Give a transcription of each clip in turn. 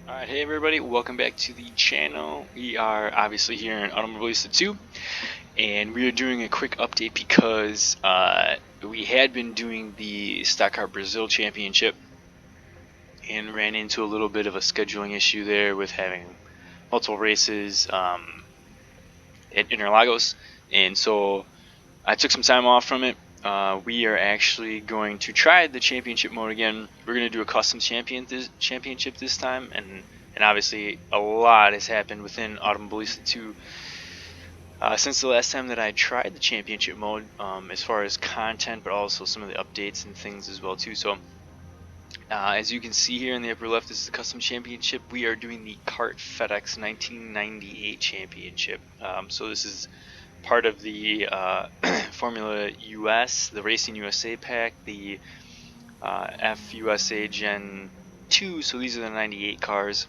Alright, hey everybody, welcome back to the channel. We are obviously here in Automobolista 2, and we are doing a quick update because we had been doing the Stock Car Brazil Championship and ran into a little bit of a scheduling issue there with having multiple races at Interlagos, and so I took some time off from it. We are actually going to try the championship mode again. We're going to do a custom championship this time, and obviously a lot has happened within Automobolista 2 since the last time that I tried the championship mode, as far as content, but also some of the updates and things as well too. So as you can see here in the upper left, this is the custom championship. We are doing the Kart FedEx 1998 championship. So this is part of the Formula US, the Racing USA pack, the FUSA Gen 2, so these are the 98 cars.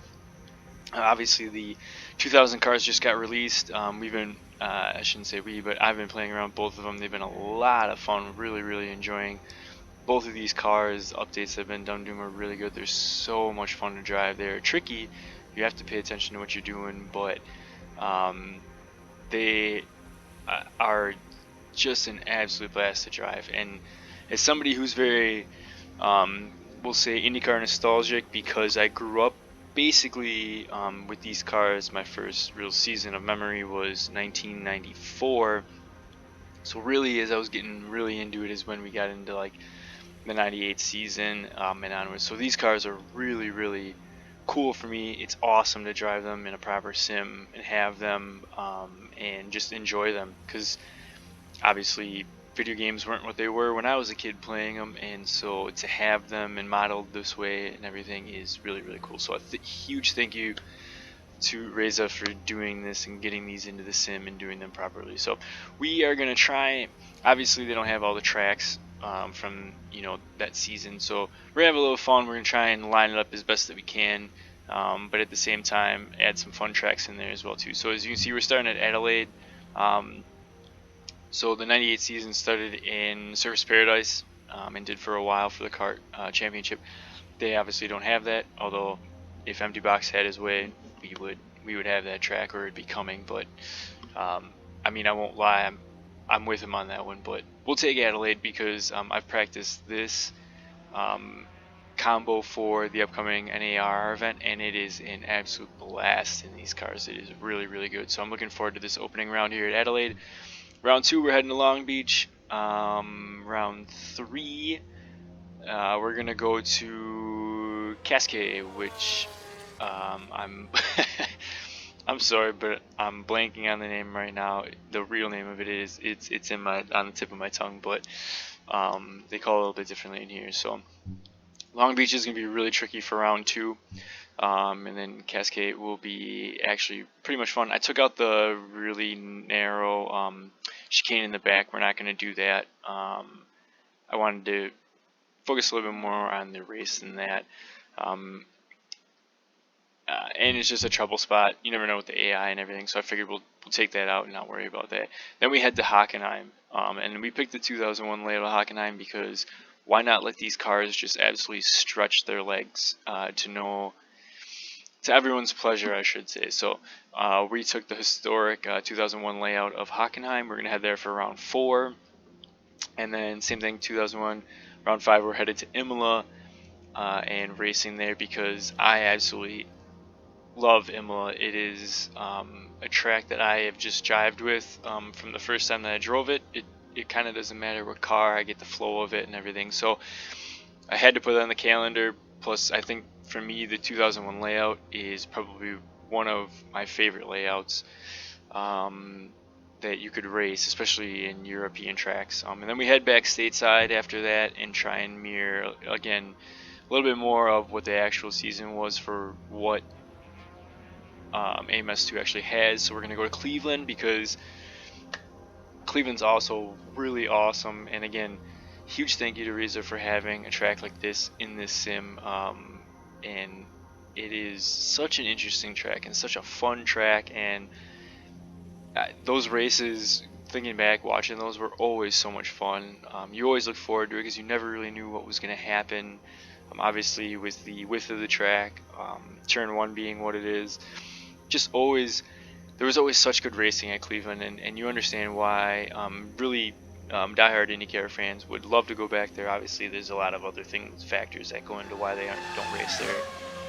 Obviously the 2000 cars just got released. We've been, I shouldn't say we, but I've been playing around both of them. They've been a lot of fun, really enjoying both of these cars. Updates that have been done to them are really good. They're so much fun to drive. They're tricky. You have to pay attention to what you're doing, but they are just an absolute blast to drive. And as somebody who's very, we'll say, IndyCar nostalgic, because I grew up basically with these cars. My first real season of memory was 1994. So really, as I was getting really into it, is when we got into like the 98 season and onwards. So these cars are really cool for me. It's awesome to drive them in a proper sim and have them and just enjoy them, because obviously video games weren't what they were when I was a kid playing them, and so to have them and modeled this way and everything is really cool. So a huge thank you to Reza for doing this and getting these into the sim and doing them properly. So we are going to try, obviously they don't have all the tracks from that season, so we're going to have a little fun. We're going to try and line it up as best that we can, but at the same time add some fun tracks in there as well too. So as you can see, we're starting at Adelaide. So the 98 season started in Surface Paradise and did for a while for the kart championship. They obviously don't have that, although if Empty Box had his way, we would have that track, or it'd be coming. But I mean, I won't lie, I'm with him on that one. But we'll take Adelaide because I've practiced this combo for the upcoming NARR event, and it is an absolute blast in these cars. It is really good. So I'm looking forward to this opening round here at Adelaide. Round 2, we're heading to Long Beach. Round 3, we're gonna go to Cascade, which I'm I'm sorry, but I'm blanking on the name right now. The real name of it is it's in my on the tip of my tongue, but they call it a little bit differently in here. So Long Beach is gonna be really tricky for round 2. And then Cascade will be actually pretty much fun. I took out the really narrow chicane in the back. We're not going to do that. I wanted to focus a little bit more on the race than that. And it's just a trouble spot. You never know with the AI and everything, so I figured we'll take that out and not worry about that. Then we head to Hockenheim, and we picked the 2001 layout of Hockenheim because why not let these cars just absolutely stretch their legs to everyone's pleasure, I should say. So we took the historic 2001 layout of Hockenheim. We're going to head there for round 4. And then same thing, 2001, round 5, we're headed to Imola and racing there because I absolutely love Imola. It is a track that I have just jived with from the first time that I drove it. It kind of doesn't matter what car, I get the flow of it and everything. So I had to put it on the calendar. Plus, I think for me, the 2001 layout is probably one of my favorite layouts that you could race, especially in European tracks. And then we head back stateside after that and try and mirror, again, a little bit more of what the actual season was for what AMS2 actually has. So we're going to go to Cleveland because Cleveland's also really awesome. And again, huge thank you to Reza for having a track like this in this sim, and it is such an interesting track and such a fun track, and those races, thinking back, watching those, were always so much fun. You always look forward to it because you never really knew what was going to happen. Obviously, with the width of the track, turn one being what it is, just always there was always such good racing at Cleveland, and you understand why. Really, diehard IndyCar fans would love to go back there. Obviously, there's a lot of other factors that go into why they don't race there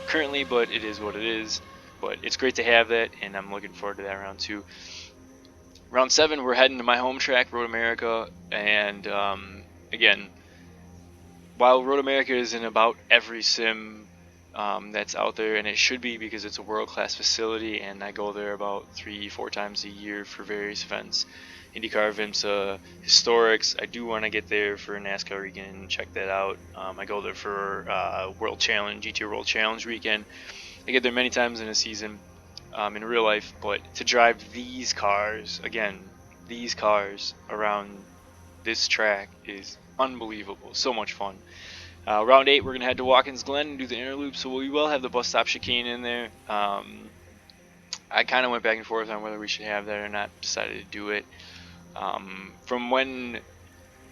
currently, but it is what it is. But it's great to have that, and I'm looking forward to that round 2. Round 7, we're heading to my home track, Road America, and again, while Road America is in about every sim that's out there, and it should be because it's a world-class facility, and I go there about 3-4 times a year for various events, IndyCar, IMSA, Historics. I do want to get there for NASCAR weekend, check that out. I go there for World Challenge, GT World Challenge weekend. I get there many times in a season in real life, but to drive these cars, again, these cars around this track is unbelievable. So much fun. Round 8, we're going to head to Watkins Glen and do the inner loop, so we will have the bus stop chicane in there. I kind of went back and forth on whether we should have that or not, decided to do it. From when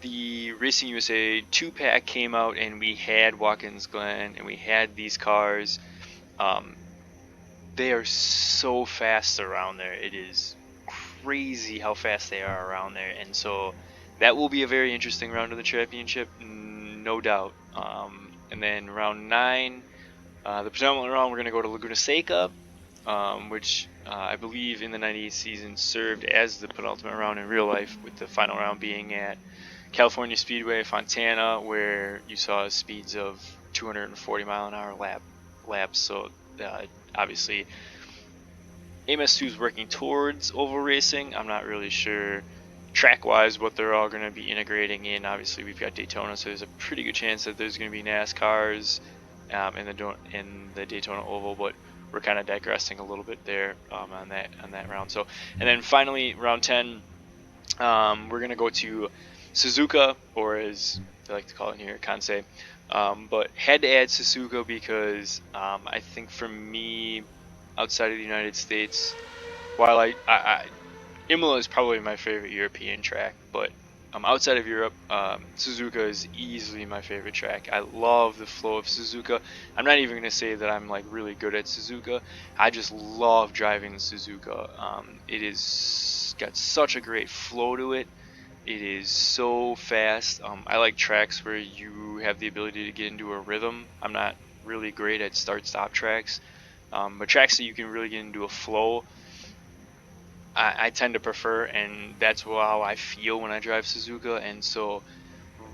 the Racing USA 2-pack came out and we had Watkins Glen and we had these cars, they are so fast around there. It is crazy how fast they are around there, and so that will be a very interesting round of the championship, no doubt. And then round 9, the penultimate round, we're going to go to Laguna Seca, which I believe in the 98 season served as the penultimate round in real life, with the final round being at California Speedway, Fontana, where you saw speeds of 240 mile an hour laps. So obviously AMS2 is working towards oval racing. I'm not really sure track-wise what they're all going to be integrating in. Obviously, we've got Daytona, so there's a pretty good chance that there's going to be NASCARs in the Daytona Oval, but we're kind of digressing a little bit there on that round. So, and then finally, round 10, we're going to go to Suzuka, or as they like to call it here, Kansai. But had to add Suzuka because I think for me, outside of the United States, while Imola is probably my favorite European track, but outside of Europe, Suzuka is easily my favorite track. I love the flow of Suzuka. I'm not even going to say that I'm like really good at Suzuka. I just love driving the Suzuka. It is got such a great flow to it. It is so fast. I like tracks where you have the ability to get into a rhythm. I'm not really great at start-stop tracks, but tracks that you can really get into a flow, I tend to prefer, and that's how I feel when I drive Suzuka, and so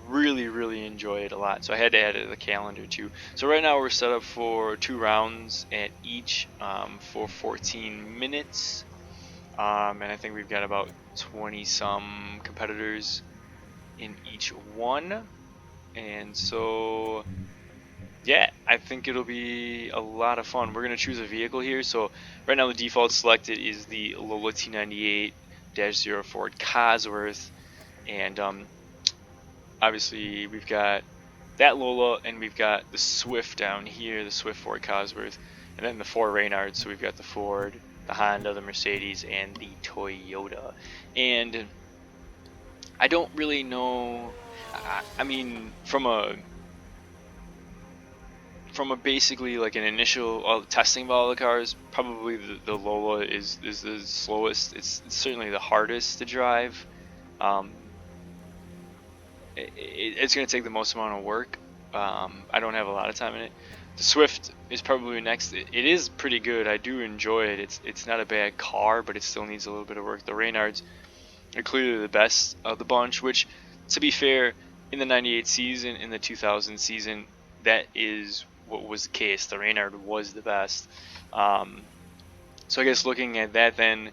really, really enjoy it a lot. So I had to add it to the calendar too. So right now we're set up for 2 rounds at each for 14 minutes, and I think we've got about 20 some competitors in each one, and so yeah, I think it'll be a lot of fun. We're going to choose a vehicle here. So right now the default selected is the Lola T98-0 Ford Cosworth. And obviously we've got that Lola, and we've got the Swift down here, the Swift Ford Cosworth. And then the 4 Reynards. So we've got the Ford, the Honda, the Mercedes, and the Toyota. And I don't really know. I mean, from a basically like an initial testing of all the cars, probably the Lola is the slowest. It's certainly the hardest to drive. It's going to take the most amount of work. I don't have a lot of time in it. The Swift is probably next. It is pretty good. I do enjoy it. It's not a bad car, but it still needs a little bit of work. The Reynards are clearly the best of the bunch, which, to be fair, in the 98 season, in the 2000 season, that is what was the case. The Reynard was the best. So I guess looking at that, then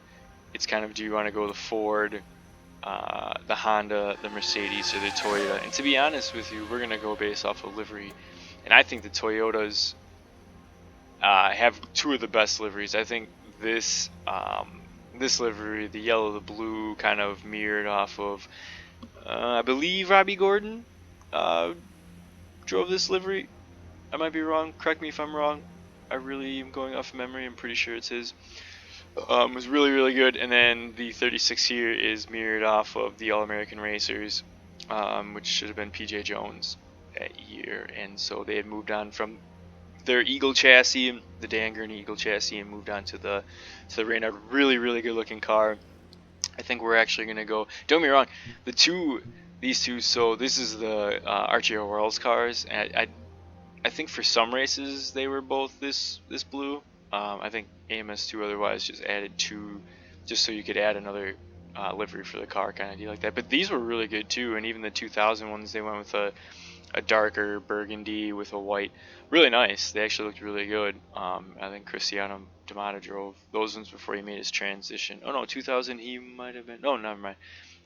it's kind of, do you want to go the Ford, the Honda, the Mercedes, or the Toyota? And to be honest with you, we're going to go based off of livery. And I think the Toyotas have 2 of the best liveries. I think this this livery, the yellow, the blue, kind of mirrored off of, I believe Robbie Gordon drove this livery. I might be wrong. Correct me if I'm wrong. I really am going off memory. I'm pretty sure it's his. It was really, really good. And then the 36 here is mirrored off of the All-American Racers, which should have been PJ Jones. that year, and so they had moved on from their Eagle chassis, the Dan Gurney Eagle chassis, and moved on to the Reynard. Really good looking car. I think we're actually gonna go. Don't get me wrong, these two. So this is the RTO Worlds cars, and I think for some races they were both this blue. I think AMS2 otherwise just added two, just so you could add another livery for the car, kind of deal like that. But these were really good too, and even the 2000 ones, they went with a darker burgundy with a white. Really nice. They actually looked really good. I think Cristiano D'Amato drove those ones before he made his transition. Oh no, 2000 he might have been. No, never mind.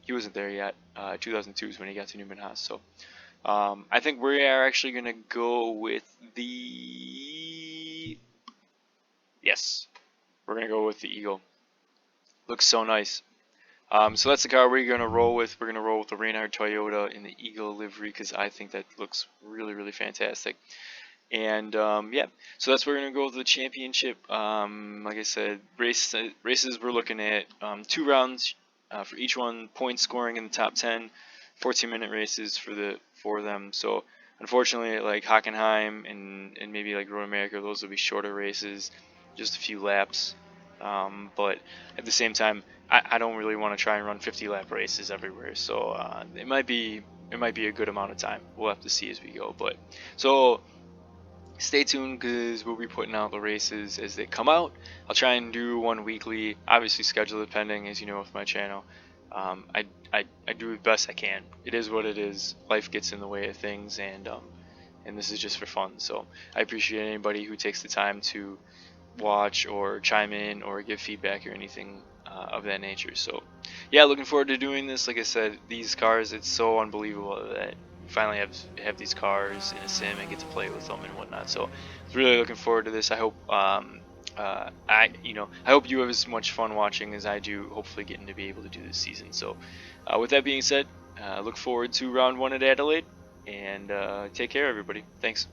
He wasn't there yet. 2002 is when he got to Newman Haas. So I think we are actually gonna go with the yes. We're gonna go with the Eagle. Looks so nice. So that's the car we're gonna roll with. We're gonna roll with the Reynard Toyota in the Eagle livery because I think that looks really fantastic. And yeah, so that's where we're gonna go with the championship. Like I said, races we're looking at 2 rounds for each one, point scoring in the top 10, 14-minute races for them. So unfortunately, like Hockenheim and maybe like Road America, those will be shorter races, just a few laps. But at the same time, I don't really want to try and run 50 lap races everywhere. So it might be a good amount of time. We'll have to see as we go. But so stay tuned because we'll be putting out the races as they come out. I'll try and do one weekly, obviously schedule depending, as you know with my channel. I do the best I can. It is what it is. Life gets in the way of things, and this is just for fun. So I appreciate anybody who takes the time to watch or chime in or give feedback or anything of that nature. So yeah, looking forward to doing this. Like I said, these cars, it's so unbelievable that we finally have these cars in a sim and get to play with them and whatnot. So really looking forward to this. I hope I hope you have as much fun watching as I do, hopefully getting to be able to do this season. So with that being said, look forward to round 1 at Adelaide, and take care everybody. Thanks.